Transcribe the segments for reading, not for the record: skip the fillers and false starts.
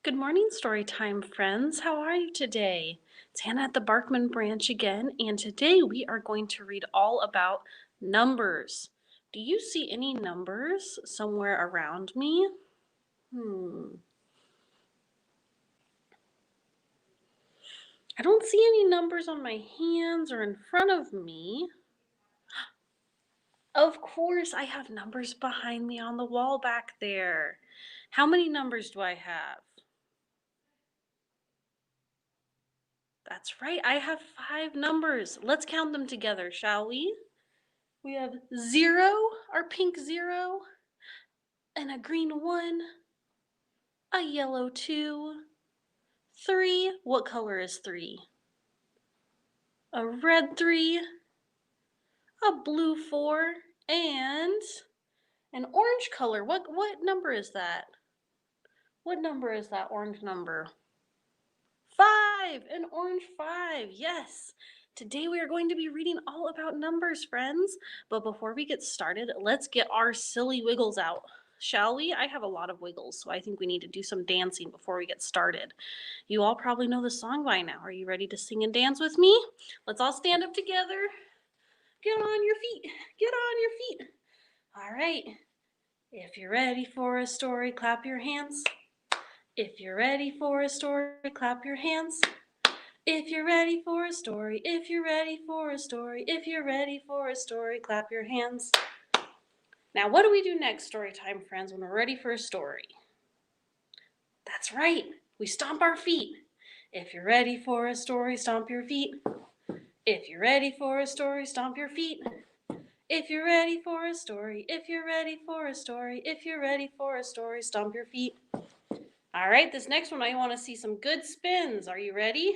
Good morning, Storytime friends. How are you today? It's Hannah at the Barkman branch again, and today we are going to read all about numbers. Do you see any numbers somewhere around me? I don't see any numbers on my hands or in front of me. Of course, I have numbers behind me on the wall back there. How many numbers do I have? That's right, I have 5 numbers. Let's count them together, shall we? We have 0, our pink 0, and a green 1, a yellow 2, 3. What color is 3? A red 3, a blue 4, and an orange color. What number is that? What number is that orange number? 5, an orange 5, yes. Today we are going to be reading all about numbers, friends. But before we get started, let's get our silly wiggles out, shall we? I have a lot of wiggles, so I think we need to do some dancing before we get started. You all probably know the song by now. Are you ready to sing and dance with me? Let's all stand up together. Get on your feet. Get on your feet. All right. If you're ready for a story, clap your hands. If you're ready for a story, clap your hands. If you're ready for a story, if you're ready for a story, if you're ready for a story, clap your hands. Now, what do we do next, story time, friends, when we're ready for a story? That's right, we stomp our feet. If you're ready for a story, stomp your feet. If you're ready for a story, stomp your feet. If you're ready for a story, if you're ready for a story, if you're ready for a story, stomp your feet. All right, this next one, I want to see some good spins. Are you ready?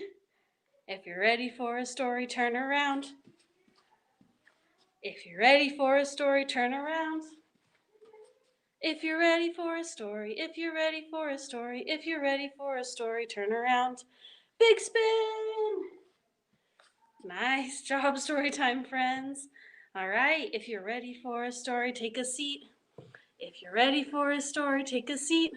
If you're ready for a story, turn around. If you're ready for a story, turn around. If you're ready for a story, if you're ready for a story, if you're ready for a story, turn around. Big spin! Nice job, story time, friends. All right, if you're ready for a story, take a seat. If you're ready for a story, take a seat.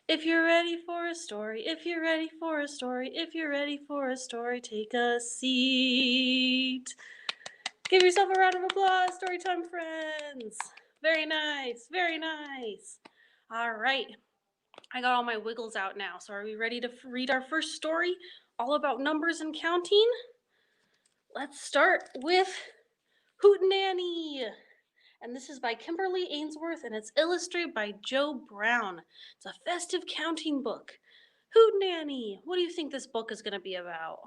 If you're ready for a story, if you're ready for a story, if you're ready for a story, take a seat. Give yourself a round of applause, Storytime friends. Very nice, very nice. All right, I got all my wiggles out now. So are we ready to read our first story, all about numbers and counting? Let's start with Hootenanny. And this is by Kimberly Ainsworth, and it's illustrated by Joe Brown. It's a festive counting book. Hootenanny, what do you think this book is going to be about?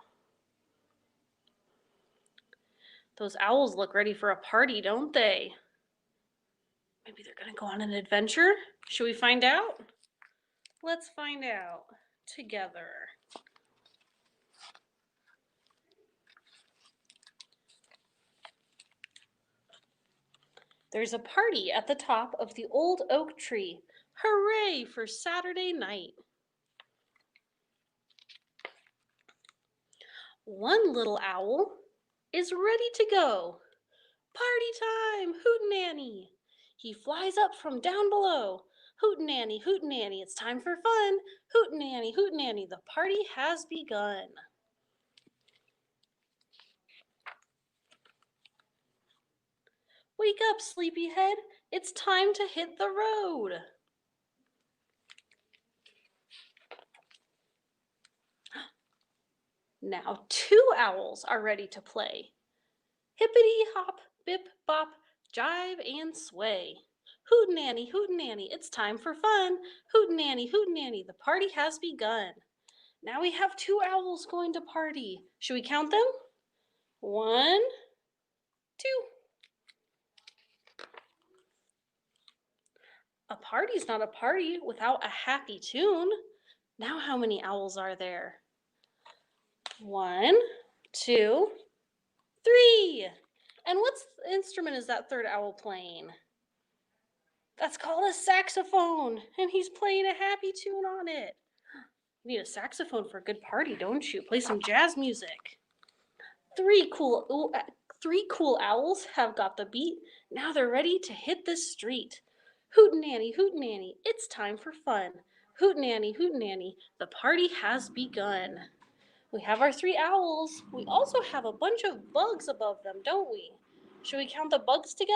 Those owls look ready for a party, don't they? Maybe they're going to go on an adventure? Should we find out? Let's find out together. There's a party at the top of the old oak tree. Hooray for Saturday night. One little owl is ready to go. Party time, Hootenanny. He flies up from down below. Hootenanny, Hootenanny, it's time for fun. Hootenanny, Hootenanny, the party has begun. Wake up, sleepyhead. It's time to hit the road. Now 2 owls are ready to play. Hippity hop, bip bop, jive and sway. Hootenanny, Hootenanny, it's time for fun. Hootenanny, Hootenanny, the party has begun. Now we have 2 owls going to party. Should we count them? 1, 2. A party's not a party without a happy tune. Now how many owls are there? 1, 2, 3. And what instrument is that third owl playing? That's called a saxophone, and he's playing a happy tune on it. You need a saxophone for a good party, don't you? Play some jazz music. Three cool owls have got the beat. Now they're ready to hit the street. Hootenanny, Hootenanny, it's time for fun. hootenanny, the party has begun. We have our 3 owls. We also have a bunch of bugs above them, don't we? Should we count the bugs together?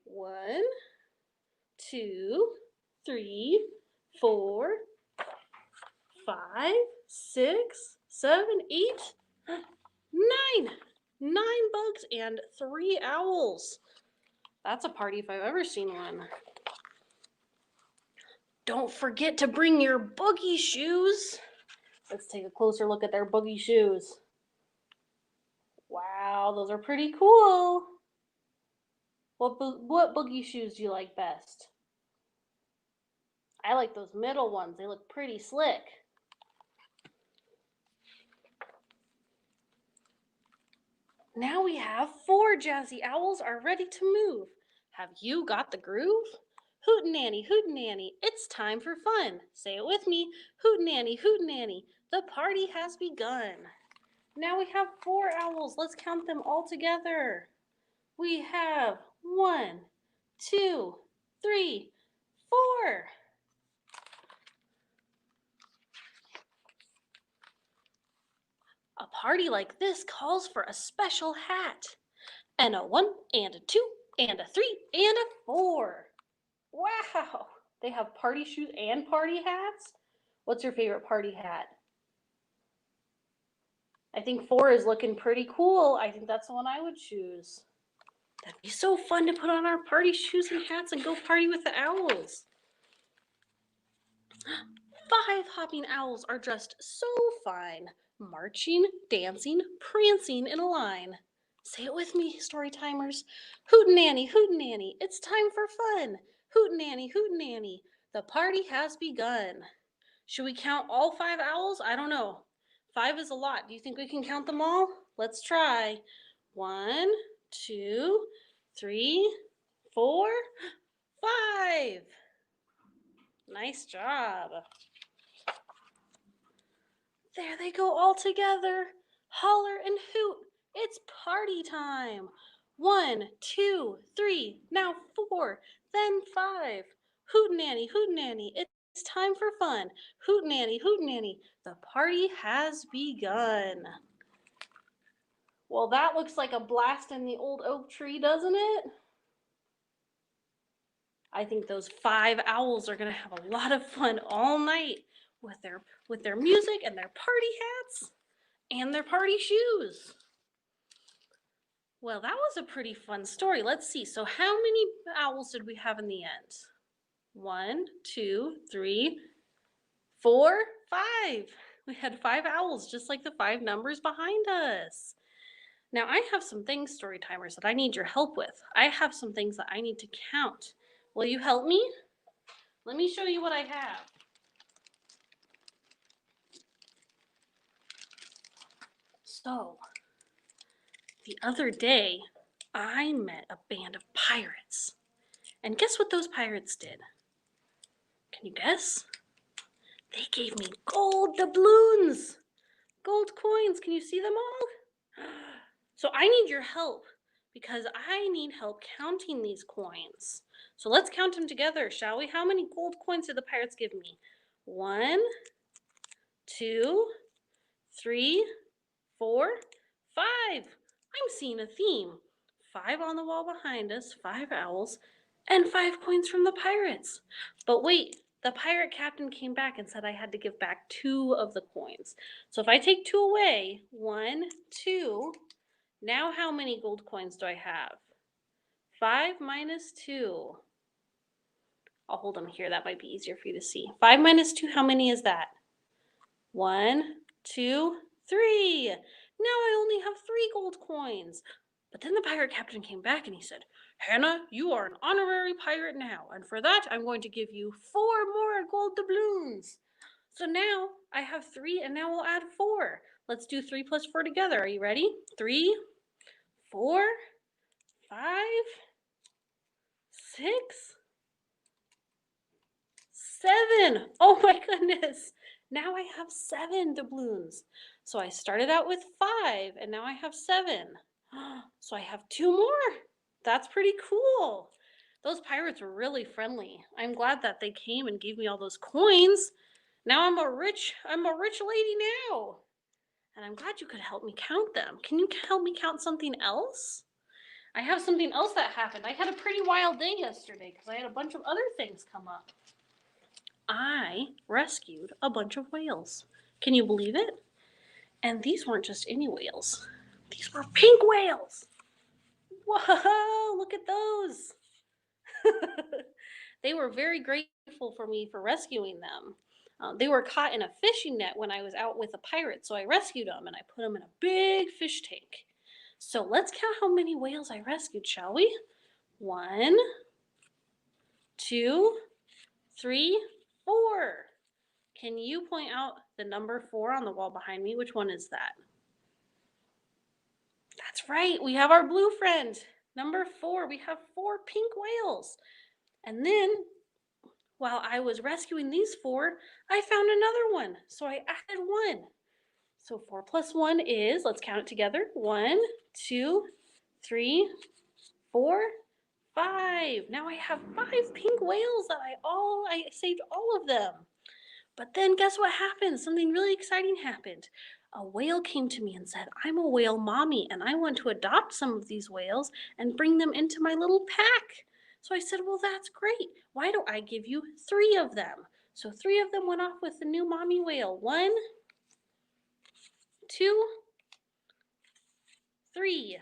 1, 2, 3, 4, 5, 6, 7, 8, 9. 9 bugs and 3 owls. That's a party if I've ever seen one. Don't forget to bring your boogie shoes. Let's take a closer look at their boogie shoes. Wow, those are pretty cool. What boogie shoes do you like best? I like those middle ones. They look pretty slick. Now we have 4 jazzy owls are ready to move. Have you got the groove? Hootenanny, it's time for fun. Say it with me. Hootenanny, the party has begun. Now we have 4 owls. Let's count them all together. We have 1, 2, 3, 4. A party like this calls for a special hat. And a 1, and a 2, and a 3, and a 4. Wow! They have party shoes and party hats? What's your favorite party hat? I think 4 is looking pretty cool. I think that's the one I would choose. That'd be so fun to put on our party shoes and hats and go party with the owls. 5 hopping owls are dressed so fine, marching, dancing, prancing in a line. Say it with me, story timers. Hootenanny, it's time for fun. Hootenanny, the party has begun. Should we count all 5 owls? I don't know. 5 is a lot. Do you think we can count them all? Let's try. 1, 2, 3, 4, 5. Nice job. There they go all together. Holler and hoot. It's party time. 1, 2, 3, now 4, then 5. Hootenanny, it's time for fun. Hootenanny, the party has begun. Well, that looks like a blast in the old oak tree, doesn't it? I think those 5 owls are going to have a lot of fun all night with their music and their party hats and their party shoes. Well, that was a pretty fun story. Let's see. So how many owls did we have in the end? 1, 2, 3, 4, 5. We had 5 owls, just like the 5 numbers behind us. Now I have some things, story timers, that I need your help with. I have some things that I need to count. Will you help me? Let me show you what I have. So, the other day, I met a band of pirates. And guess what those pirates did? Can you guess? They gave me gold doubloons. Gold coins. Can you see them all? So I need your help because I need help counting these coins. So let's count them together, shall we? How many gold coins did the pirates give me? 1, 2, 3, 4, 5. I'm seeing a theme. 5 on the wall behind us, 5 owls, and 5 coins from the pirates. But wait, the pirate captain came back and said I had to give back 2 of the coins. So if I take 2 away, 1, 2, now how many gold coins do I have? 5 minus 2. I'll hold them here. That might be easier for you to see. 5 minus 2, how many is that? 1, 2, 3. Now I only have 3 gold coins. But then the pirate captain came back and he said, Hannah, you are an honorary pirate now, and for that I'm going to give you 4 more gold doubloons. So now I have 3, and now we'll add 4. Let's do 3 plus 4 together. Are you ready? 3, 4, 5, 6, 7. Oh my goodness. Now I have 7 doubloons. So I started out with 5, and now I have 7. So I have 2 more. That's pretty cool. Those pirates were really friendly. I'm glad that they came and gave me all those coins. Now I'm a rich lady now. And I'm glad you could help me count them. Can you help me count something else? I have something else that happened. I had a pretty wild day yesterday because I had a bunch of other things come up. I rescued a bunch of whales. Can you believe it? And these weren't just any whales. These were pink whales. Whoa, look at those. They were very grateful for me for rescuing them. They were caught in a fishing net when I was out with a pirate, so I rescued them and I put them in a big fish tank. So let's count how many whales I rescued, shall we? 1, 2, 3, 4. Can you point out the number 4 on the wall behind me? Which one is that? That's right, we have our blue friend. Number 4, we have 4 pink whales. And then, while I was rescuing these 4, I found another one. So I added 1. So 4 plus 1 is, let's count it together. 1, 2, 3, 4, 5. Now I have 5 pink whales that I saved all of them. But then guess what happened? Something really exciting happened. A whale came to me and said, I'm a whale mommy and I want to adopt some of these whales and bring them into my little pack. So I said, well, that's great. Why don't I give you 3 of them? So 3 of them went off with the new mommy whale. 1, 2, 3.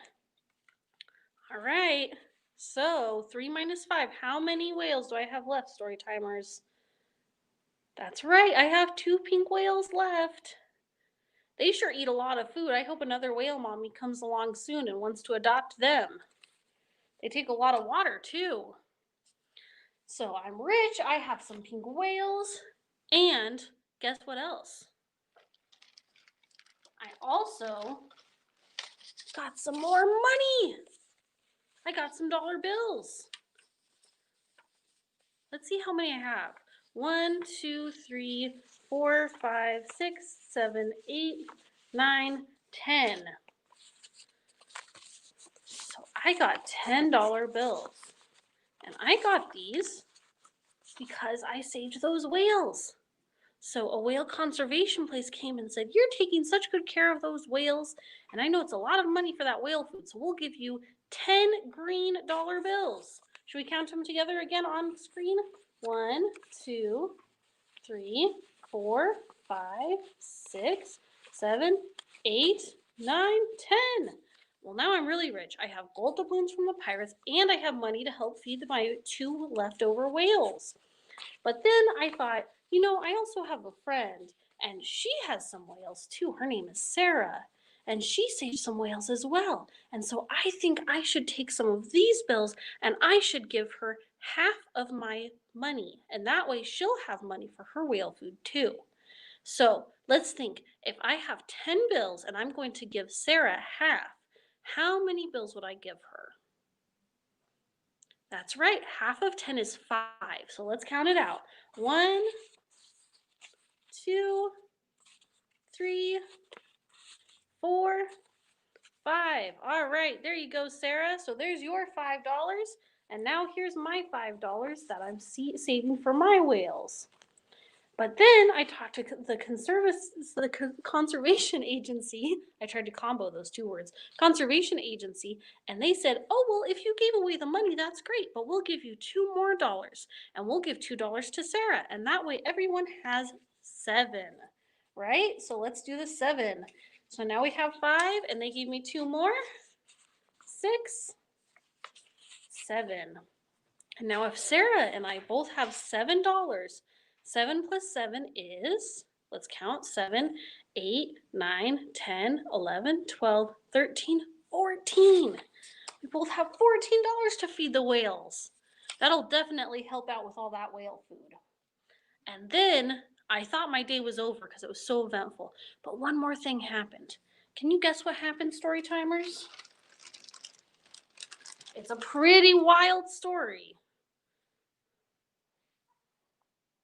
All right. So 3 minus 5. How many whales do I have left, story timers? That's right. I have 2 pink whales left. They sure eat a lot of food. I hope another whale mommy comes along soon and wants to adopt them. They take a lot of water too. So I'm rich. I have some pink whales. And guess what else? I also got some more money. I got some dollar bills. Let's see how many I have. 1, 2, 3, 4, 5, 6, 7, 8, 9, 10. So I got $10 bills. And I got these because I saved those whales. So a whale conservation place came and said, you're taking such good care of those whales, and I know it's a lot of money for that whale food, so we'll give you 10 green dollar bills. Should we count them together again on screen? 1, 2, 3, 4, 5, 6, 7, 8, 9, 10. Well, now I'm really rich. I have gold doubloons from the pirates, and I have money to help feed my 2 leftover whales. But then I thought, I also have a friend, and she has some whales too. Her name is Sarah, and she saved some whales as well. And so I think I should take some of these bills and I should give her half of my money. And that way she'll have money for her whale food too. So let's think, if I have 10 bills and I'm going to give Sarah half, how many bills would I give her? That's right, half of 10 is 5. So let's count it out. 1, 2, 3, 4, 5. All right, there you go, Sarah. So there's your $5. And now here's my $5 that I'm saving for my whales. But then I talked to the conservation agency. I tried to combo those 2 words. Conservation agency, and they said, "Oh, well, if you gave away the money, that's great, but we'll give you 2 more dollars, and we'll give $2 to Sarah, and that way everyone has 7." Right? So let's do the 7. So now we have 5, and they gave me 2 more. 6, 7. And now if Sarah and I both have $7, 7 plus 7 is, let's count, 7, 8, 9, 10, 11, 12, 13, 14. We both have $14 to feed the whales. That'll definitely help out with all that whale food. And then I thought my day was over because it was so eventful. But one more thing happened. Can you guess what happened, story timers? It's a pretty wild story.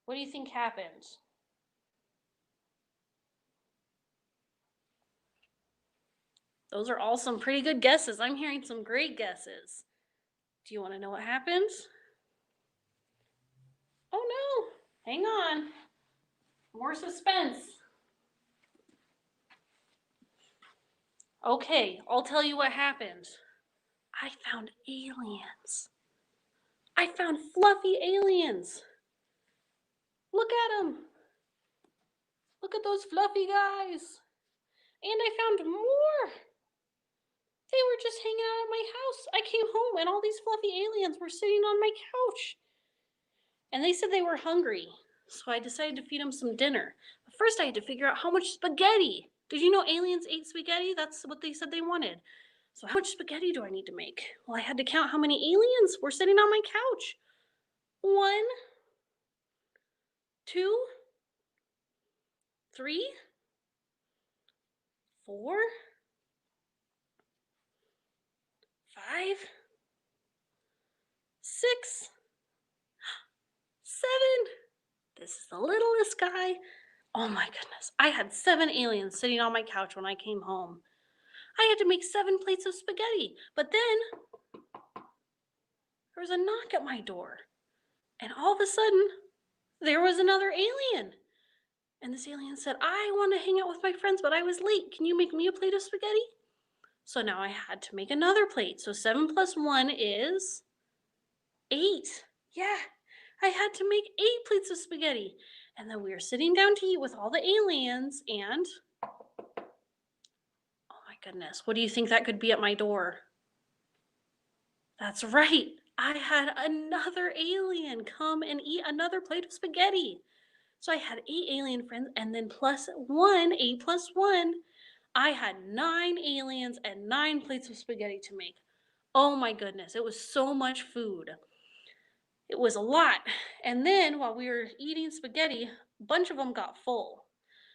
What do you think happened? Those are all some pretty good guesses. I'm hearing some great guesses. Do you want to know what happened? Hang on. More suspense. Okay, I'll tell you what happened. I found aliens. I found fluffy aliens. Look at them. Look at those fluffy guys. And I found more. They were just hanging out at my house. I came home and all these fluffy aliens were sitting on my couch. And they said they were hungry. So I decided to feed them some dinner. But first I had to figure out how much spaghetti. Did you know aliens ate spaghetti? That's what they said they wanted. So how much spaghetti do I need to make? Well, I had to count how many aliens were sitting on my couch. 1, 2, 3, 4, 5, 6, 7. This is the littlest guy. Oh my goodness. I had 7 aliens sitting on my couch when I came home. I had to make 7 plates of spaghetti. But then there was a knock at my door. And all of a sudden, there was another alien. And this alien said, I want to hang out with my friends, but I was late. Can you make me a plate of spaghetti? So now I had to make another plate. So 7 plus 1 is 8. Yeah, I had to make 8 plates of spaghetti. And then we were sitting down to eat with all the aliens and, oh my goodness, what do you think that could be at my door? That's right. I had another alien come and eat another plate of spaghetti. So I had 8 alien friends, and then plus 1, 8 plus 1, I had 9 aliens and 9 plates of spaghetti to make. Oh my goodness, it was so much food. It was a lot. And then while we were eating spaghetti, a bunch of them got full.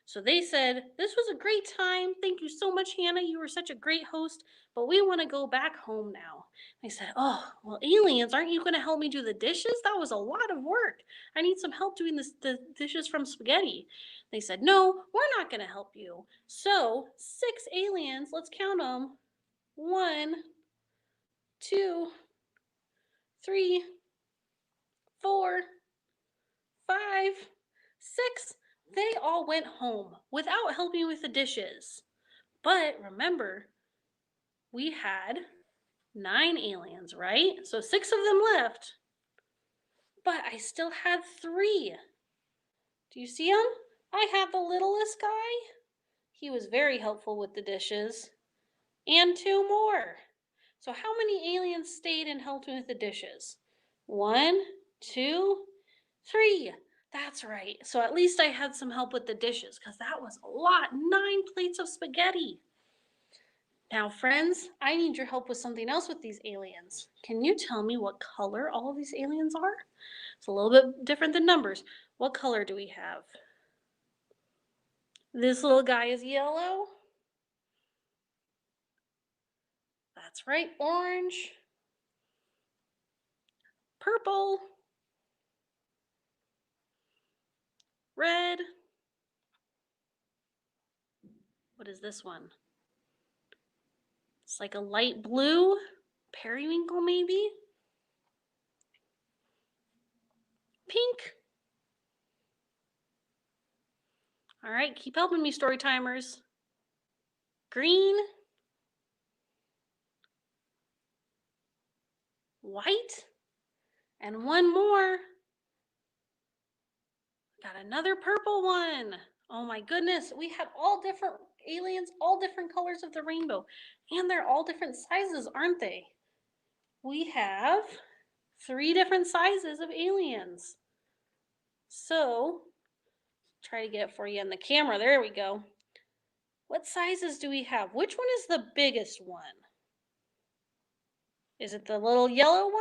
So they said, this was a great time. Thank you so much, Hannah. You were such a great host, but we want to go back home now. I said, oh, well, aliens, aren't you going to help me do the dishes? That was a lot of work. I need some help doing the dishes from spaghetti. They said, no, we're not going to help you. So 6 aliens, let's count them. 1, 2, 3, 4, 5, 6. They all went home without helping with the dishes. But remember, we had 9 aliens, right? So 6 of them left. But I still had 3. Do you see him? I had the littlest guy. He was very helpful with the dishes. And 2 more. So how many aliens stayed and helped with the dishes? 1, 2, 3. That's right. So at least I had some help with the dishes because that was a lot. 9 plates of spaghetti. Now, friends, I need your help with something else with these aliens. Can you tell me what color all of these aliens are? It's a little bit different than numbers. What color do we have? This little guy is yellow. That's right, orange. Purple. Red. What is this one? It's like a light blue. Periwinkle, maybe? Pink. All right, keep helping me, story timers. Green. White. And one more. Got another purple one. Oh my goodness, we had all different aliens, all different colors of the rainbow. And they're all different sizes, aren't they? We have 3 different sizes of aliens. So, try to get it for you in the camera. There we go. What sizes do we have? Which one is the biggest one? Is it the little yellow one?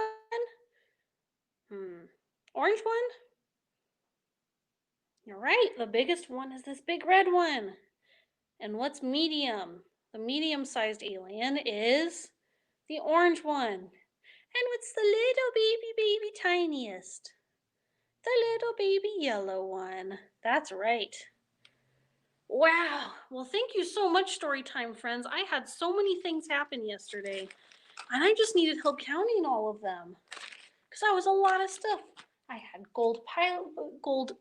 Orange one? You're right. The biggest one is this big red one. And what's medium? The medium-sized alien is the orange one. And what's the little baby tiniest? The little baby yellow one. That's right. Wow. Well, thank you so much, Storytime friends. I had so many things happen yesterday, and I just needed help counting all of them because that was a lot of stuff. I had gold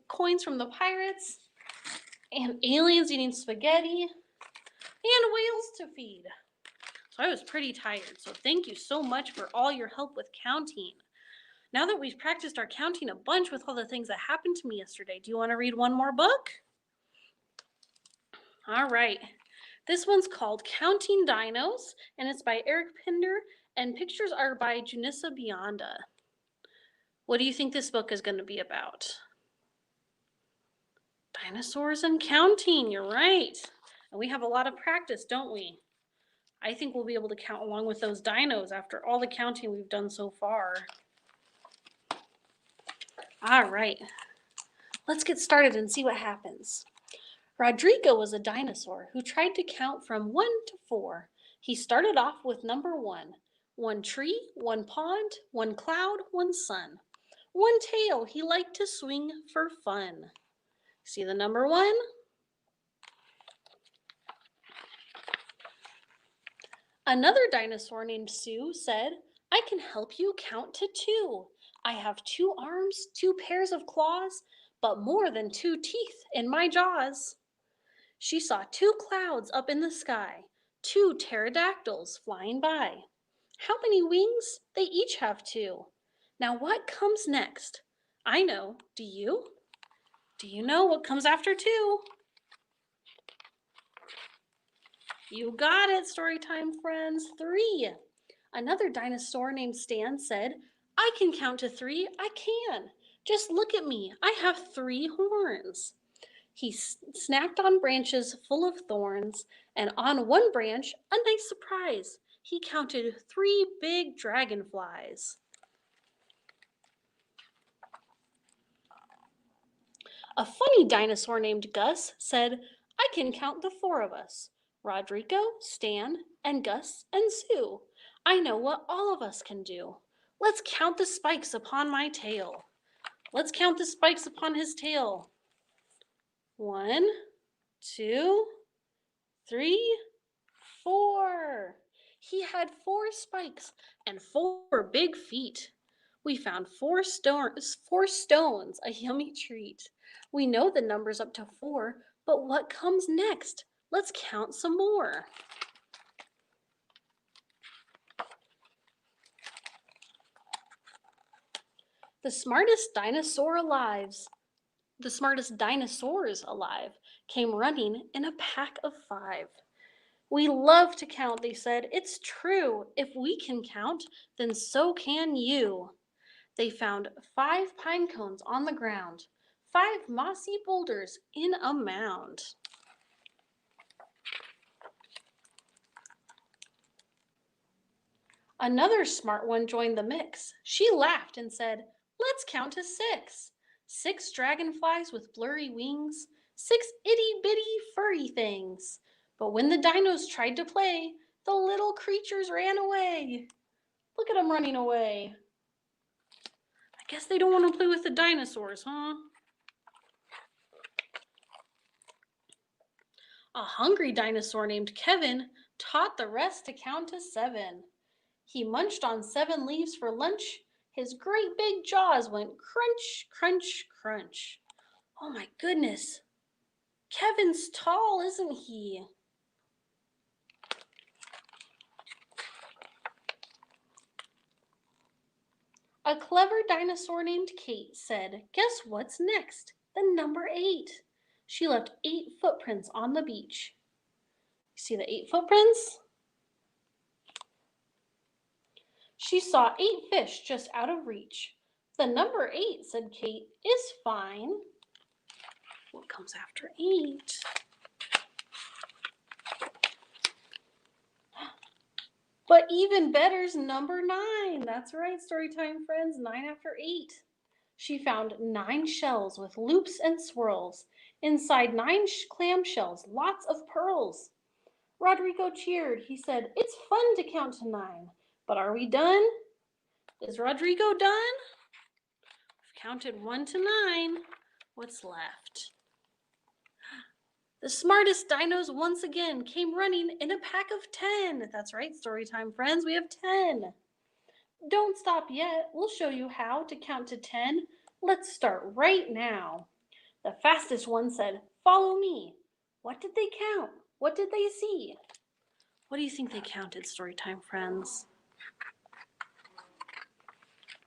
coins from the pirates, and aliens eating spaghetti, and whales to feed. So I was pretty tired, so thank you so much for all your help with counting. Now that we've practiced our counting a bunch with all the things that happened to me yesterday, do you want to read one more book? All right. This one's called Counting Dinos, and it's by Eric Pinder, and pictures are by Junissa Bionda. What do you think this book is going to be about? Dinosaurs and counting, you're right. And we have a lot of practice, don't we? I think we'll be able to count along with those dinos after all the counting we've done so far. All right, let's get started and see what happens. Rodrigo was a dinosaur who tried to count from 1 to 4. He started off with number 1. 1 tree, 1 pond, 1 cloud, 1 sun. 1 tail he liked to swing for fun. See the number 1? Another dinosaur named Sue said, I can help you count to 2. I have 2 arms, 2 pairs of claws, but more than 2 teeth in my jaws. She saw 2 clouds up in the sky, 2 pterodactyls flying by. How many wings? They each have 2. Now what comes next? I know. Do you? Do you know what comes after 2? You got it, storytime friends. 3. Another dinosaur named Stan said, I can count to 3. I can. Just look at me. I have 3 horns. He snapped on branches full of thorns, and on one branch, a nice surprise. He counted 3 big dragonflies. A funny dinosaur named Gus said, I can count the 4 of us. Rodrigo, Stan, and Gus, and Sue. I know what all of us can do. Let's count the spikes upon my tail. Let's count the spikes upon his tail. 1, 2, 3, 4. He had 4 spikes and 4 big feet. We found 4 stones, a yummy treat. We know the numbers up to 4, but what comes next? Let's count some more. The smartest dinosaurs alive came running in a pack of 5. We love to count, they said. It's true. If we can count, then so can you. They found 5 pine cones on the ground, 5 mossy boulders in a mound. Another smart one joined the mix. She laughed and said, let's count to 6. 6 dragonflies with blurry wings, 6 itty-bitty furry things. But when the dinos tried to play, the little creatures ran away. Look at them running away. I guess they don't want to play with the dinosaurs, huh? A hungry dinosaur named Kevin taught the rest to count to 7. He munched on 7 leaves for lunch. His great big jaws went crunch, crunch, crunch. Oh my goodness. Kevin's tall, isn't he? A clever dinosaur named Kate said, guess what's next? The number 8. She left 8 footprints on the beach. See the 8 footprints? She saw 8 fish just out of reach. The number 8, said Kate, is fine. What comes after 8? But even better's number 9. That's right, storytime friends, 9 after 8. She found 9 shells with loops and swirls. Inside 9 clam shells, lots of pearls. Rodrigo cheered. He said, it's fun to count to 9. But are we done? Is Rodrigo done? We've counted 1 to 9. What's left? The smartest dinos once again came running in a pack of 10. That's right, storytime friends, we have 10. Don't stop yet. We'll show you how to count to 10 Let's start right now. The fastest one said, "Follow me." What did they count? What did they see? What do you think they counted, Storytime friends?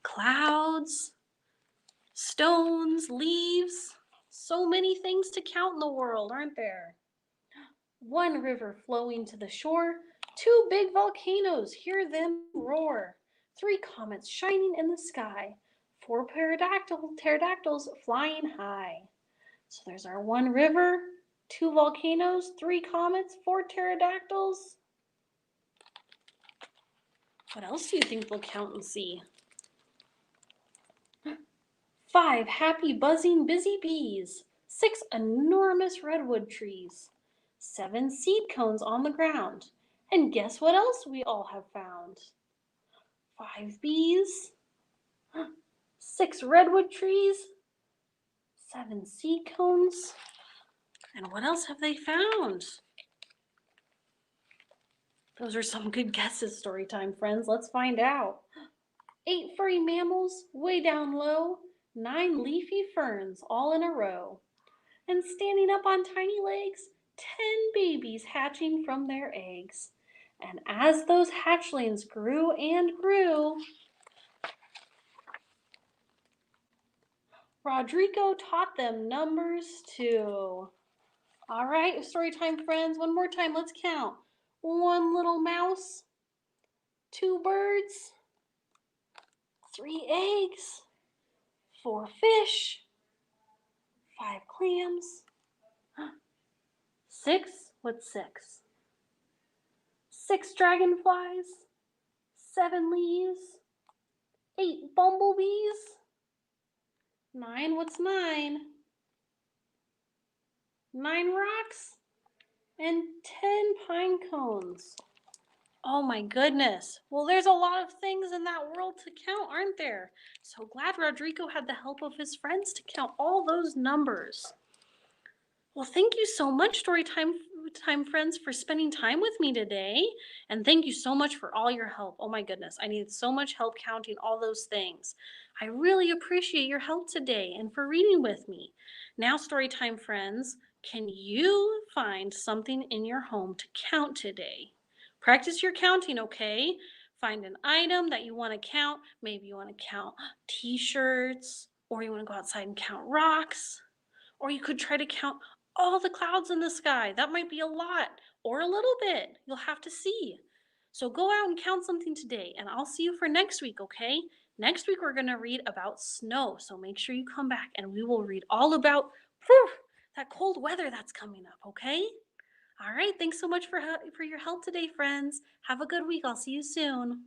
Clouds, stones, leaves. So many things to count in the world, aren't there? One river flowing to the shore, two big volcanoes, hear them roar. Three comets shining in the sky, four pterodactyls flying high. So there's our one river, two volcanoes, three comets, four pterodactyls. What else do you think they'll count and see? Five happy, buzzing, busy bees. Six enormous redwood trees. Seven seed cones on the ground. And guess what else we all have found? Five bees. Six redwood trees. Seven seed cones. And what else have they found? Those are some good guesses, Storytime friends. Let's find out. 8 furry mammals way down low. 9 leafy ferns all in a row. And standing up on tiny legs, 10 babies hatching from their eggs. And as those hatchlings grew and grew, Rodrigo taught them numbers too. All right, Storytime friends, one more time, let's count. 1 little mouse, 2 birds, 3 eggs, 4 fish, 5 clams, 6, what's 6? 6 dragonflies, 7 leaves, 8 bumblebees, 9, what's 9? 9 rocks, and 10 pine cones. Oh my goodness. Well, there's a lot of things in that world to count, aren't there? So glad Rodrigo had the help of his friends to count all those numbers. Well, thank you so much, Storytime friends, for spending time with me today. And thank you so much for all your help. Oh my goodness, I needed so much help counting all those things. I really appreciate your help today and for reading with me. Now, Storytime friends, can you find something in your home to count today? Practice your counting, okay? Find an item that you want to count. Maybe you want to count t-shirts, or you want to go outside and count rocks. Or you could try to count all the clouds in the sky. That might be a lot or a little bit. You'll have to see. So go out and count something today, and I'll see you for next week, okay? Next week, we're going to read about snow. So make sure you come back and we will read all about that cold weather that's coming up, okay? All right. Thanks so much for your help today, friends. Have a good week. I'll see you soon.